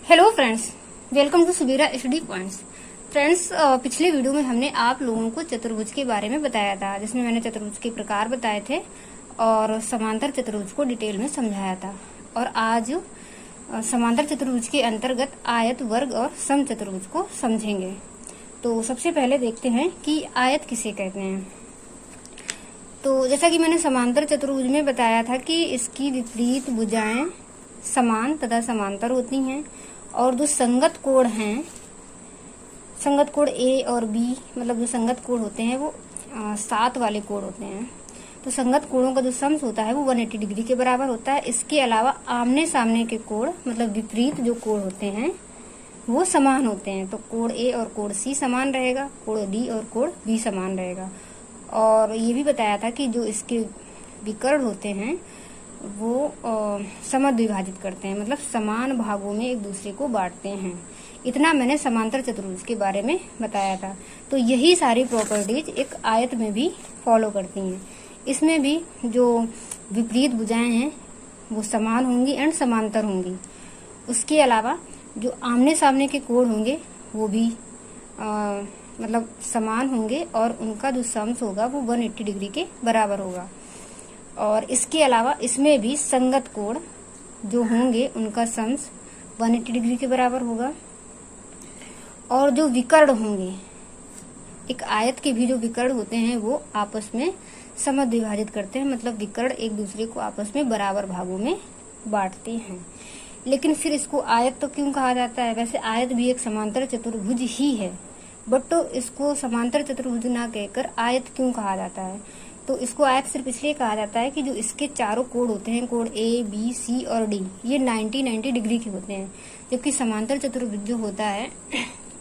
Hello friends, welcome to Subira study points. Friends, पिछले video में हमने आप लोगों को चतुर्भुज के बारे में बताया था, जिसमें मैंने चतुर्भुज के प्रकार बताए थे और समांतर चतुर्भुज को डिटेल में समझाया था। और आज समांतर चतुर्भुज के अंतर्गत आयत, वर्ग और सम चतुर्भुज को समझेंगे। तो सबसे पहले देखते हैं कि आयत किसे कहते हैं। तो जैसा कि मैंने समांतर चतुर्भुज में बताया था कि इसकी विपरीत भुजाएं समान तथा समांतर होती हैं और जो संगत कोण हैं, संगत कोण ए और बी, मतलब जो संगत कोण होते हैं वो 7 वाले कोण होते हैं। तो संगत कोणों का जो सम्स होता है वो 180 डिग्री के बराबर होता है। इसके अलावा आमने सामने के कोण, मतलब विपरीत जो कोण होते हैं वो समान होते हैं। तो कोण ए और कोण सी समान रहेगा, कोण डी और कोण बी समान रहेगा। और ये भी बताया था कि जो इसके विकर्ण होते हैं वो समद्विभाजित करते हैं, मतलब समान भागों में एक दूसरे को बांटते हैं। इतना मैंने समांतर चतुर्भुज के बारे में बताया था। तो यही सारी प्रॉपर्टीज एक आयत में भी फॉलो करती हैं। इसमें भी जो विपरीत भुजाएं हैं वो समान होंगी एंड समांतर होंगी। उसके अलावा जो आमने सामने के कोण होंगे वो भी मतलब समान होंगे और उनका जो सम्स होगा वो 180 डिग्री के बराबर होगा। और इसके अलावा इसमें भी संगत कोण जो होंगे उनका सम्स 180 डिग्री के बराबर होगा। और जो विकर्ण होंगे, एक आयत के भी जो विकर्ण होते हैं वो आपस में समद्विभाजित करते हैं, मतलब विकर्ण एक दूसरे को आपस में बराबर भागों में बांटते हैं। लेकिन फिर इसको आयत तो क्यों कहा जाता है? वैसे आयत भी एक समांतर चतुर्भुज ही है, बट तो इसको समांतर चतुर्भुज ना कहकर आयत क्यों कहा जाता है? तो इसको आयत सिर्फ इसलिए कहा जाता है कि जो इसके चारों कोण होते हैं, कोण ए, बी, सी और डी, ये 90 डिग्री के होते हैं। जबकि समांतर चतुर्भुज जो होता है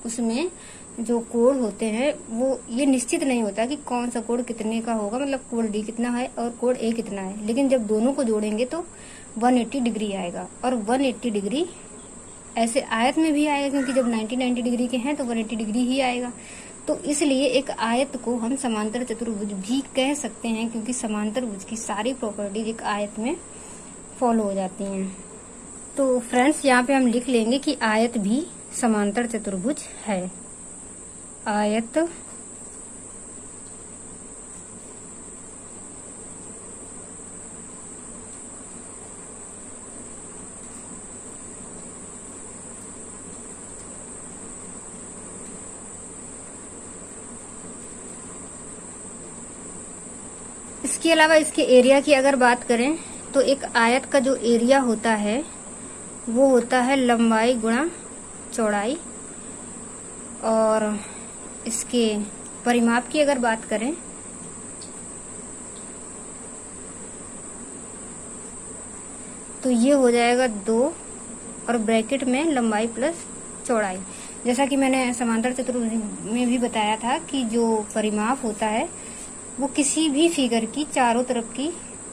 उसमें जो कोण होते हैं वो ये निश्चित नहीं होता कि कौन सा कोण कितने का होगा, मतलब कोण डी कितना है और कोण ए कितना है। लेकिन जब दोनों को जोड़ेंगे तो 180 डिग्री आएगा। और 180 डिग्री ऐसे आयत में भी आएगा, क्योंकि जब 90 डिग्री के हैं तो 180 डिग्री ही आएगा। तो इसलिए एक आयत को हम समांतर चतुर्भुज भी कह सकते हैं, क्योंकि समांतर भुज की सारी प्रॉपर्टीज एक आयत में फॉलो हो जाती हैं। तो फ्रेंड्स, यहाँ पे हम लिख लेंगे कि आयत भी समांतर चतुर्भुज है। आयत इसके अलावा इसके एरिया की अगर बात करें तो एक आयत का जो एरिया होता है वो होता है लंबाई गुणा चौड़ाई। और इसके परिमाप की अगर बात करें तो ये हो जाएगा 2 और ब्रैकेट में लंबाई प्लस चौड़ाई। जैसा कि मैंने समांतर चतुर्भुज में भी बताया था कि जो परिमाप होता है वो किसी भी फिगर की चारों तरफ की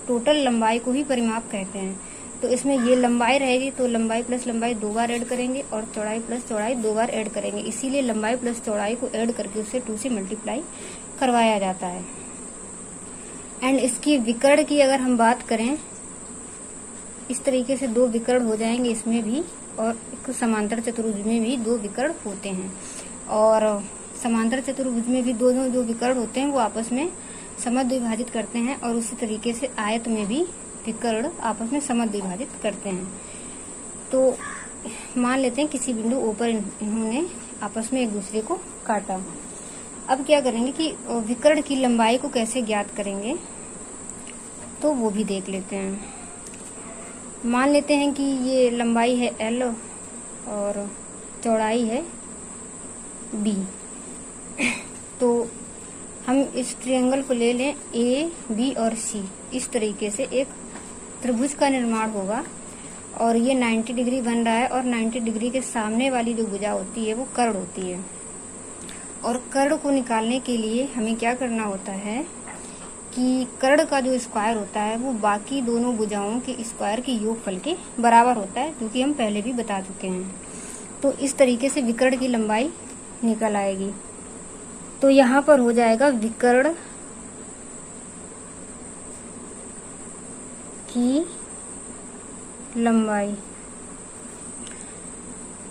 टोटल लंबाई को ही परिमाप कहते हैं। तो इसमें ये लंबाई रहेगी तो लंबाई प्लस लंबाई 2 बार ऐड करेंगे और चौड़ाई प्लस चौड़ाई 2 बार ऐड करेंगे। इसीलिए लंबाई प्लस चौड़ाई को ऐड करके उससे 2 से मल्टीप्लाई करवाया जाता है। एंड इसकी विकर्ण की अगर हम बात करें, इस तरीके से 2 विकर्ण हो जाएंगे इसमें भी, और एक समांतर चतुर्भुज में भी 2 विकर्ण होते हैं। और समांतर चतुर्भुज में भी दोनों जो विकर्ण होते हैं वो आपस में समद्विभाजित करते हैं, और उसी तरीके से आयत में भी विकर्ण आपस में समद्विभाजित करते हैं। तो मान लेते हैं किसी बिंदु O पर इन्होंने आपस में एक दूसरे को काटा। अब क्या करेंगे कि विकर्ण की लंबाई को कैसे ज्ञात करेंगे तो वो भी देख लेते हैं। मान लेते हैं कि ये लंबाई है L और चौड़ाई है B। तो हम इस ट्रायंगल को ले लें A, B और C। इस तरीके से एक त्रिभुज का निर्माण होगा और ये 90 डिग्री बन रहा है, और 90 डिग्री के सामने वाली जो भुजा होती है वो कर्ण होती है। और कर्ण को निकालने के लिए हमें क्या करना होता है कि कर्ण का जो स्क्वायर होता है वो बाकी दोनों भुजाओं के स्क्वायर के योगफल के बराबर होता है, जो कि हम पहले भी बता चुके हैं। तो इस तरीके से विकर्ण की लंबाई निकल आएगी। तो यहाँ पर हो जाएगा विकर्ण की लंबाई।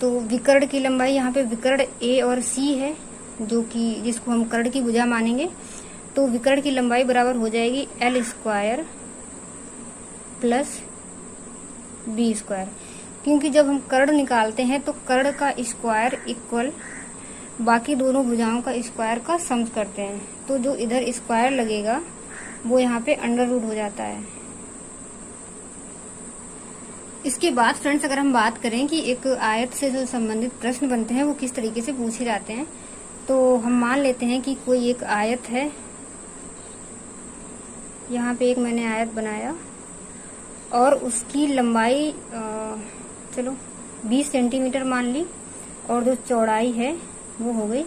तो विकर्ण की लंबाई यहाँ पे विकर्ण ए और सी है, जो कि जिसको हम कर्ण की भुजा मानेंगे। तो विकर्ण की लंबाई बराबर हो जाएगी L square plus B square, क्योंकि जब हम कर्ण निकालते हैं तो कर्ण का स्क्वायर इक्वल बाकी दोनों भुजाओं का स्क्वायर का सम करते हैं। तो जो इधर स्क्वायर लगेगा वो यहाँ पे अंडर रूट हो जाता है। इसके बाद फ्रेंड्स अगर हम बात करें कि एक आयत से जो संबंधित प्रश्न बनते हैं वो किस तरीके से पूछे जाते हैं, तो हम मान लेते हैं कि कोई एक आयत है। यहाँ पे एक मैंने आयत बनाया और उसकी लंबाई चलो 20 सेंटीमीटर मान ली, और जो चौड़ाई है वो हो गई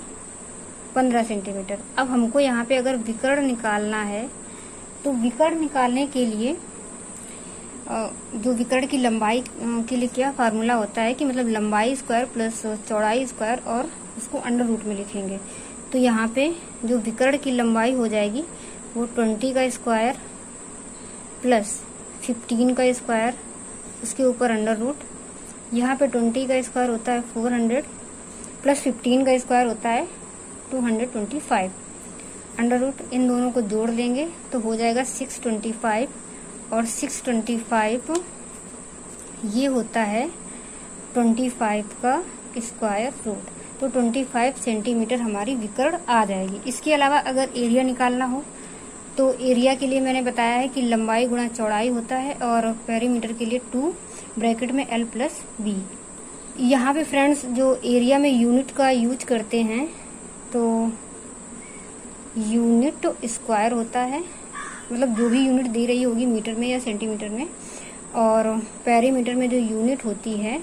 15 सेंटीमीटर। अब हमको यहाँ पे अगर विकर्ण निकालना है तो विकर्ण निकालने के लिए जो विकर्ण की लंबाई के लिए क्या फार्मूला होता है कि मतलब लंबाई स्क्वायर प्लस चौड़ाई स्क्वायर और उसको अंडर रूट में लिखेंगे। तो यहाँ पे जो विकर्ण की लंबाई हो जाएगी वो 20 का स्क्वायर प्लस 15 का स्क्वायर, उसके ऊपर अंडर रूट। यहाँ पे 20 का स्क्वायर होता है 400 प्लस 15 का स्क्वायर होता है 225। अंडर रूट इन दोनों को जोड़ देंगे तो हो जाएगा 625, और 625 ये होता है 25 का स्क्वायर रूट। तो 25 सेंटीमीटर हमारी विकर्ण आ जाएगी। इसके अलावा अगर एरिया निकालना हो तो एरिया के लिए मैंने बताया है कि लंबाई गुणा चौड़ाई होता है, और पेरीमीटर के लिए 2 ब्रैकेट में L प्लस बी। यहाँ पे फ्रेंड्स जो एरिया में यूनिट का यूज करते हैं तो यूनिट स्क्वायर होता है, मतलब जो भी यूनिट दी रही होगी मीटर में या सेंटीमीटर में, और पेरीमीटर में जो यूनिट होती है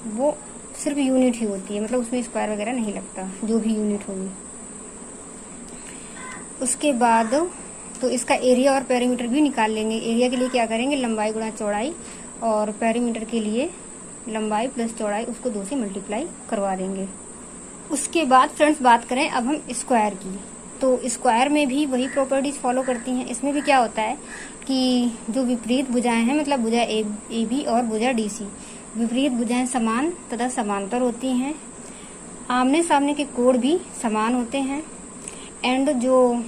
वो सिर्फ यूनिट ही होती है, मतलब उसमें स्क्वायर वगैरह नहीं लगता, जो भी यूनिट होगी। उसके बाद तो इसका एरिया और पेरीमीटर भी निकाल लेंगे। एरिया के लिए क्या करेंगे, लंबाई गुणा चौड़ाई, और पेरीमीटर के लिए लंबाई प्लस चौड़ाई उसको 2 से मल्टीप्लाई करवा देंगे। उसके बाद फ्रेंड्स बात करें अब हम स्क्वायर की, तो स्क्वायर में भी वही प्रॉपर्टीज फॉलो करती हैं। इसमें भी क्या होता है कि जो विपरीत भुजाएं हैं, मतलब भुजा ए बी और भुजा डी सी, विपरीत भुजाएं समान तथा समांतर होती हैं। आमने सामने के कोण भी समान होते हैं, एंड जो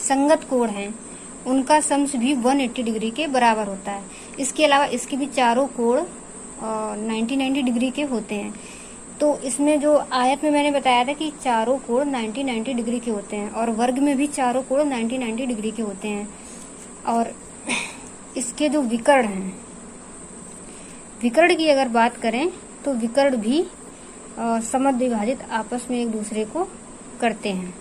संगत कोण हैं उनका सम्स भी 180 डिग्री के बराबर होता है। इसके अलावा इसके भी चारों कोण 90 डिग्री के होते हैं। तो इसमें जो आयत में मैंने बताया था कि चारों कोण 90 डिग्री के होते हैं, और वर्ग में भी चारों कोण 90 डिग्री के होते हैं। और इसके जो विकर्ण हैं, विकर्ण की अगर बात करें तो विकर्ण भी समद्विभाजित आपस में एक दूसरे को करते हैं।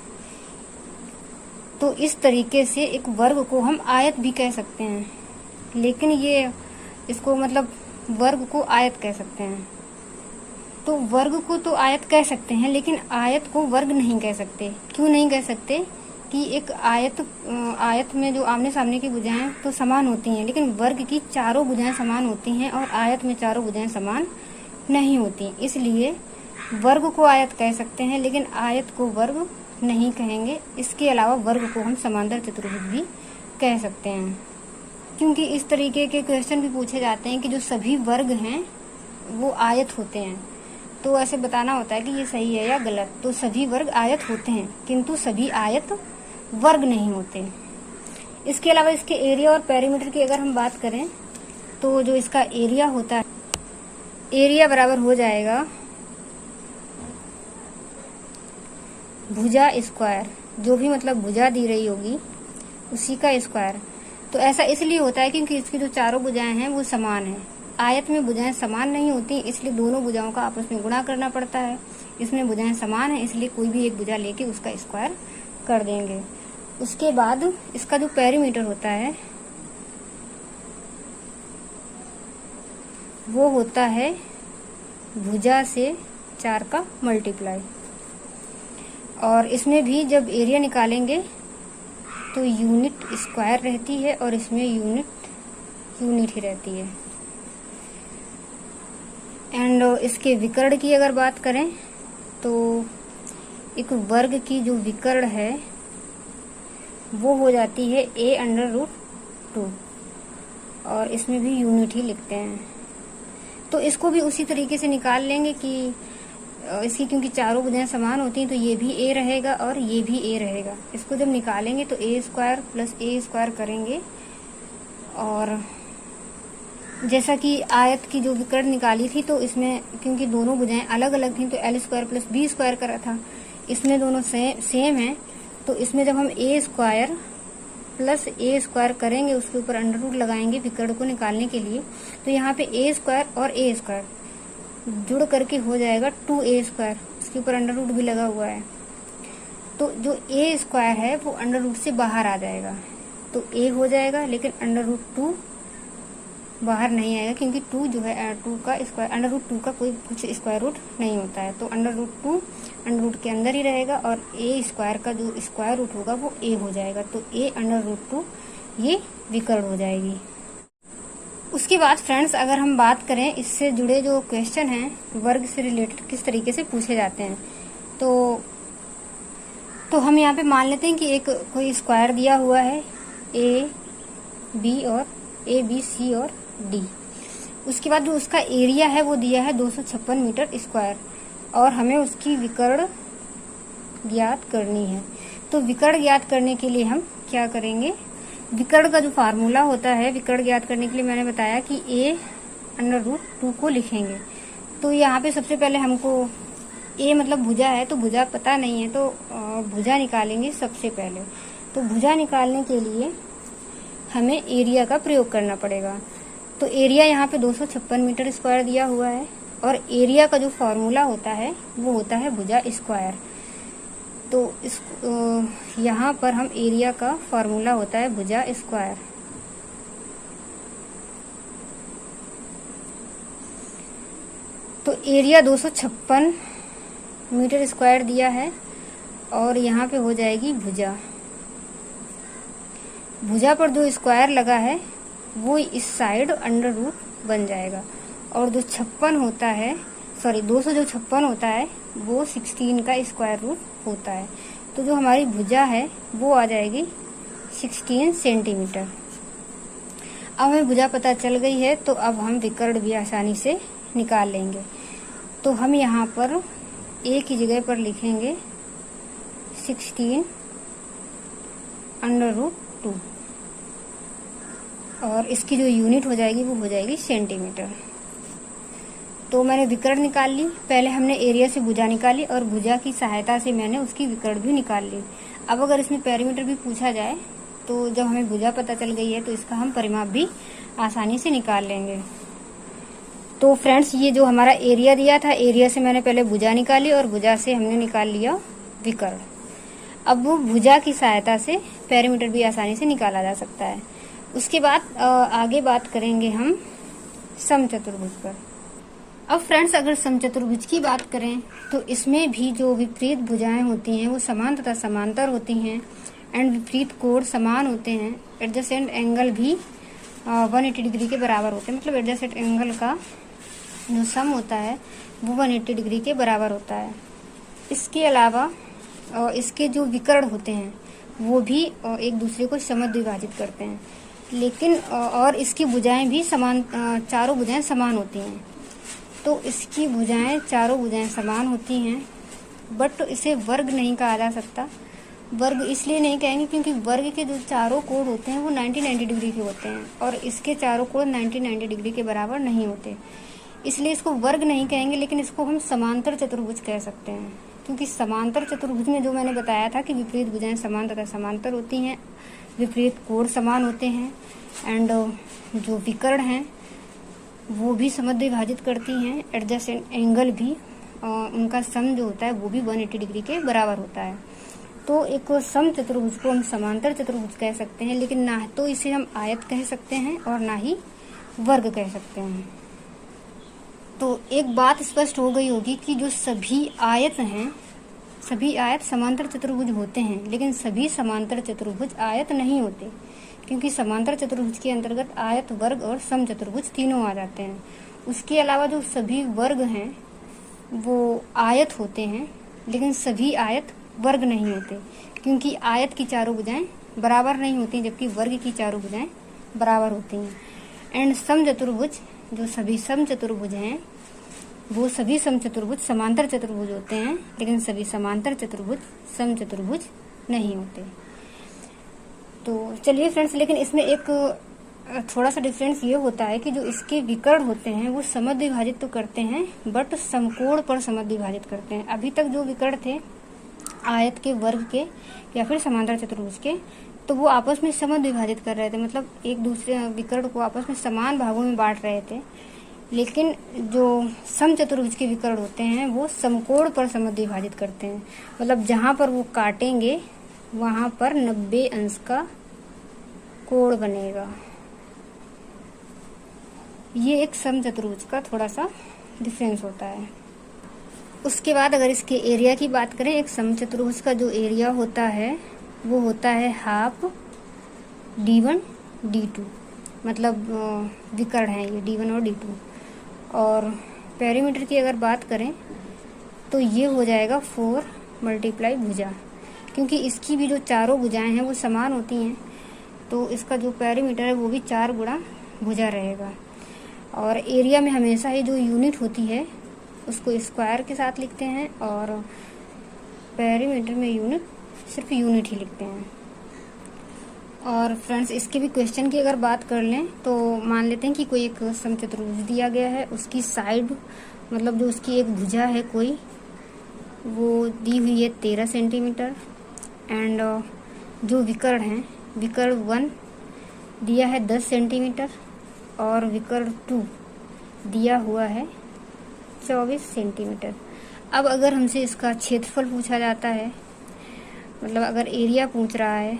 तो इस तरीके से एक वर्ग को हम आयत भी कह सकते हैं, लेकिन ये इसको मतलब वर्ग को आयत कह सकते हैं। तो वर्ग को तो आयत कह सकते हैं, लेकिन आयत को वर्ग नहीं कह सकते। क्यों नहीं कह सकते कि एक आयत में जो आमने सामने की भुजाएं तो समान होती हैं, लेकिन वर्ग की चारों भुजाएं समान होती हैं और आयत में चारों भुजाएं समान नहीं होती। इसलिए वर्ग को आयत कह सकते हैं, लेकिन आयत को वर्ग नहीं कहेंगे। इसके अलावा वर्ग को हम समांतर चतुर्भुज भी कह सकते हैं, क्योंकि इस तरीके के क्वेश्चन भी पूछे जाते हैं कि जो सभी वर्ग हैं वो आयत होते हैं। तो ऐसे बताना होता है कि ये सही है या गलत। तो सभी वर्ग आयत होते हैं, किंतु सभी आयत वर्ग नहीं होते। इसके अलावा इसके एरिया और पेरीमीटर की अगर हम बात करें तो जो इसका एरिया होता है, एरिया बराबर हो जाएगा भुजा स्क्वायर, जो भी मतलब भुजा दी रही होगी उसी का स्क्वायर। तो ऐसा इसलिए होता है क्योंकि इसकी जो चारों भुजाएं हैं वो समान है। आयत में भुजाएं समान नहीं होती, इसलिए दोनों भुजाओं का आपस में गुणा करना पड़ता है। इसमें भुजाएं समान है, इसलिए कोई भी एक भुजा लेके उसका स्क्वायर कर देंगे। उसके बाद इसका जो पेरीमीटर होता है वो होता है भुजा से 4 का मल्टीप्लाई। और इसमें भी जब एरिया निकालेंगे तो यूनिट स्क्वायर रहती है और इसमें यूनिट ही रहती है। एंड इसके विकर्ण की अगर बात करें तो एक वर्ग की जो विकर्ण है वो हो जाती है a/√2, और इसमें भी यूनिट ही लिखते हैं। तो इसको भी उसी तरीके से निकाल लेंगे कि इसकी क्योंकि चारों भुजाएं समान होती हैं तो ये भी a रहेगा और ये भी a रहेगा। इसको जब निकालेंगे तो a square plus a square करेंगे, और जैसा कि आयत की जो विकर्ण निकाली थी तो इसमें क्योंकि दोनों भुजाएं अलग अलग थी तो l square plus b square करा था। इसमें दोनों सेम है तो इसमें जब हम a square plus a square करेंगे उसके ऊपर अंडर रूट लगाएंगे विकर्ण को निकालने के लिए, तो यहाँ पे a स्क्वायर और a स्क्वायर जुड़ करके हो जाएगा 2a स्क्वायर, उसके ऊपर अंडर रूट भी लगा हुआ है। तो जो a स्क्वायर है वो अंडर रूट से बाहर आ जाएगा, तो a हो जाएगा, लेकिन अंडर रूट 2 बाहर नहीं आएगा क्योंकि 2 जो है 2 का स्क्वायर, अंडर रूट 2 का कोई कुछ स्क्वायर रूट नहीं होता है, तो अंडर रूट 2 अंडर रूट के अंदर ही रहेगा और a स्क्वायर का जो स्क्वायर रूट होगा वो a हो जाएगा, तो a अंडर रूट 2 ये विकर्ण हो जाएगी। उसके बाद फ्रेंड्स अगर हम बात करें इससे जुड़े जो क्वेश्चन हैं वर्ग से रिलेटेड किस तरीके से पूछे जाते हैं, तो हम यहाँ पे मान लेते हैं कि एक कोई स्क्वायर दिया हुआ है a b c और d। उसके बाद जो उसका एरिया है वो दिया है 256 मीटर स्क्वायर और हमें उसकी विकर्ण ज्ञात करनी है। तो विकर्ण ज्ञात करने के लिए हम क्या करेंगे, विकर्ण का जो फार्मूला होता है विकर्ण ज्ञात करने के लिए मैंने बताया कि a अंडर रूट 2 को लिखेंगे। तो यहाँ पे सबसे पहले हमको a मतलब भुजा है तो भुजा पता नहीं है तो भुजा निकालेंगे सबसे पहले। तो भुजा निकालने के लिए हमें एरिया का प्रयोग करना पड़ेगा। तो एरिया यहाँ पे 256 मीटर स्क्वायर दिया हुआ है और एरिया का जो फॉर्मूला होता है वो होता है भुजा स्क्वायर। तो इस यहाँ पर हम एरिया का फॉर्मूला होता है भुजा स्क्वायर। तो एरिया 256 मीटर स्क्वायर दिया है और यहाँ पे हो जाएगी भुजा। भुजा पर जो स्क्वायर लगा है वो इस साइड अंडर रूट बन जाएगा और जो 56 होता है 256 होता है वो 16 का स्क्वायर रूट होता है। तो जो हमारी भुजा है वो आ जाएगी 16 सेंटीमीटर। अब हमें भुजा पता चल गई है तो अब हम विकर्ण भी आसानी से निकाल लेंगे। तो हम यहाँ पर a की जगह पर लिखेंगे 16 अंडर रूट 2 और इसकी जो यूनिट हो जाएगी वो हो जाएगी सेंटीमीटर। तो मैंने विकर्ण निकाल ली, पहले हमने एरिया से भुजा निकाली और भुजा की सहायता से मैंने उसकी विकर्ण भी निकाल ली। अब अगर इसमें पेरीमीटर भी पूछा जाए तो जब हमें भुजा पता चल गई है तो इसका हम परिमाप भी आसानी से निकाल लेंगे। तो फ्रेंड्स ये जो हमारा एरिया दिया था, एरिया से मैंने पहले भुजा निकाली और भुजा से हमने निकाल लिया विकर्ण। अब वो भुजा की सहायता से पेरीमीटर भी आसानी से निकाला जा सकता है। उसके बाद आगे बात करेंगे हम समचतुर्भुज पर। अब फ्रेंड्स अगर समचतुर्भुज की बात करें तो इसमें भी जो विपरीत भुजाएं होती हैं वो समान तथा समांतर होती हैं एंड विपरीत कोण समान होते हैं। एडजेसेंट एंगल भी 180 डिग्री के बराबर होते हैं, मतलब एडजेसेंट एंगल का जो सम होता है वो 180 डिग्री के बराबर होता है। इसके अलावा इसके जो विकर्ण होते हैं वो भी एक दूसरे को समद्विभाजित करते हैं, लेकिन और इसकी भुजाएं भी समान, चारों भुजाएं समान होती हैं। तो इसकी भुजाएं चारों भुजाएं समान होती हैं, बट इसे वर्ग नहीं कहा जा सकता। वर्ग इसलिए नहीं कहेंगे क्योंकि वर्ग के जो चारों कोण होते हैं वो 90 डिग्री के होते हैं और इसके चारों कोण 90 डिग्री के बराबर नहीं होते, इसलिए इसको वर्ग नहीं कहेंगे, लेकिन इसको हम समांतर चतुर्भुज कह सकते हैं। क्योंकि समांतर चतुर्भुज में जो मैंने बताया था कि विपरीत भुजाएं समान तथा समांतर होती हैं, विपरीत कोण समान होते हैं एंड जो विकर्ण हैं वो भी समद्विभाजित करती हैं। एडजेसेंट एंगल भी उनका सम जो होता है वो भी 180 डिग्री के बराबर होता है। तो एक सम चतुर्भुज को हम समांतर चतुर्भुज कह सकते हैं, लेकिन ना तो इसे हम आयत कह सकते हैं और ना ही वर्ग कह सकते हैं। तो एक बात स्पष्ट हो गई होगी कि जो सभी आयत हैं, सभी आयत समांतर चतुर्भुज होते हैं, लेकिन सभी समांतर चतुर्भुज आयत नहीं होते, क्योंकि समांतर चतुर्भुज के अंतर्गत आयत, वर्ग और सम चतुर्भुज तीनों आ जाते हैं। उसके अलावा जो सभी वर्ग हैं वो आयत होते हैं, लेकिन सभी आयत वर्ग नहीं होते, क्योंकि आयत की चारों भुजाएं बराबर नहीं होती जबकि वर्ग की चारों भुजाएं बराबर होती हैं। एंड सम चतुर्भुज जो सभी समचतुर्भुज हैं वो सभी समचतुर्भुज समांतर चतुर्भुज होते हैं, लेकिन सभी समांतर चतुर्भुज समचतुर्भुज नहीं होते। तो चलिए फ्रेंड्स, लेकिन इसमें एक थोड़ा सा डिफरेंस ये होता है कि जो इसके विकर्ण होते हैं वो समद्विभाजित तो करते हैं, बट समकोण पर समद्विभाजित करते हैं। अभी तक जो विकर्ण थे आयत के, वर्ग के या फिर समांतर चतुर्भुज के, तो वो आपस में समद्विभाजित कर रहे थे, मतलब एक दूसरे विकर्ण को आपस में समान भागों में बांट रहे थे। लेकिन जो समचतुर्भुज के विकर्ण होते हैं वो समकोण पर समद्विभाजित करते हैं, मतलब जहां पर वो काटेंगे वहां पर 90 अंश का कोण बनेगा। ये एक समचतुर्भुज का थोड़ा सा डिफरेंस होता है। उसके बाद अगर इसके एरिया की बात करें, एक समचतुर्भुज का जो एरिया होता है वो होता है हाफ d1 d2, मतलब विकर्ण है ये d1 और d2। और पेरीमीटर की अगर बात करें तो ये हो जाएगा 4 मल्टीप्लाई भुजा, क्योंकि इसकी भी जो चारों भुजाएं हैं वो समान होती हैं, तो इसका जो पेरीमीटर है वो भी 4 गुणा भुजा रहेगा। और एरिया में हमेशा ही जो यूनिट होती है उसको स्क्वायर के साथ लिखते हैं, और पेरीमीटर में यूनिट सिर्फ यूनिट ही लिखते हैं। और फ्रेंड्स, इसके भी क्वेश्चन की अगर बात कर लें तो मान लेते हैं कि कोई एक समचतुर्भुज दिया गया है, उसकी साइड मतलब जो उसकी एक भुजा है कोई, वो दी हुई है 13 सेंटीमीटर, एंड जो विकर्ण है, विकर्ण 1 दिया है 10 सेंटीमीटर और विकर्ण 2 दिया हुआ है 24 सेंटीमीटर। अब अगर हमसे इसका क्षेत्रफल पूछा जाता है, मतलब अगर एरिया पूछ रहा है,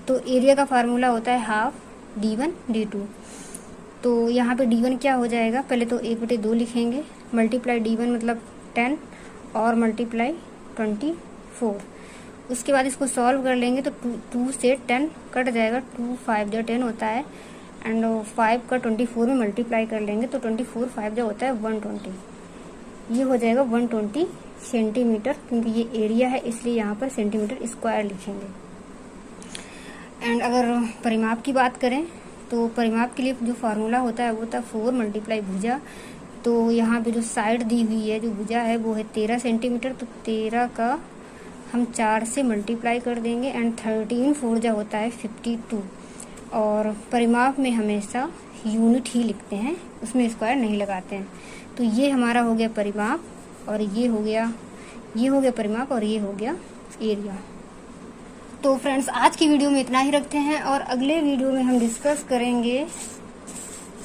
तो एरिया का फार्मूला होता है हाफ d1 d2। तो यहाँ पे d1 क्या हो जाएगा, पहले तो 1/2 लिखेंगे, मल्टीप्लाई d1 मतलब 10 और मल्टीप्लाई 24। उसके बाद इसको सॉल्व कर लेंगे तो 2 से 10 कट जाएगा, 2 5 जो 10 होता है, एंड 5 का 24 में मल्टीप्लाई कर लेंगे तो 24 5 जो होता है 120। ये हो जाएगा 120 सेंटीमीटर, क्योंकि ये एरिया है इसलिए यहाँ पर सेंटीमीटर स्क्वायर लिखेंगे। एंड अगर परिमाप की बात करें तो परिमाप के लिए जो फार्मूला होता है वो होता है 4 मल्टीप्लाई भुजा। तो यहाँ पे जो साइड दी हुई है, जो भुजा है वो है 13 सेंटीमीटर, तो 13 का हम 4 से मल्टीप्लाई कर देंगे, एंड 13 4 जो होता है 52। और परिमाप में हमेशा यूनिट ही लिखते हैं, उसमें स्क्वायर नहीं लगाते हैं। तो ये हमारा हो गया परिमाप, और ये हो गया परिमाप, और ये हो गया एरिया। तो फ्रेंड्स, आज की वीडियो में इतना ही रखते हैं, और अगले वीडियो में हम डिस्कस करेंगे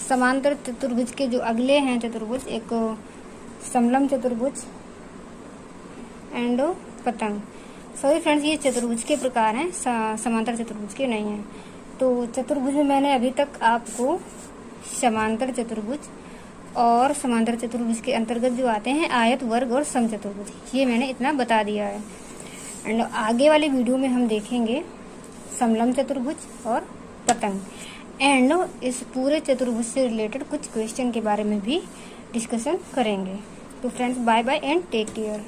समांतर चतुर्भुज के जो अगले हैं चतुर्भुज, एक समलंब चतुर्भुज एंड पतंग। सॉरी फ्रेंड्स, ये चतुर्भुज के प्रकार हैं, समांतर चतुर्भुज के नहीं हैं। तो चतुर्भुज में मैंने अभी तक आपको समांतर चतुर्भुज और समांतर चतुर्भुज के अंतर्गत जो आते हैं आयत, वर्ग और समचतुर्भुज, ये मैंने इतना बता दिया है। एंड आगे वाले वीडियो में हम देखेंगे समलंब चतुर्भुज और पतंग, एंड इस पूरे चतुर्भुज से रिलेटेड कुछ क्वेश्चन के बारे में भी डिस्कशन करेंगे। तो friends, bye bye and take care.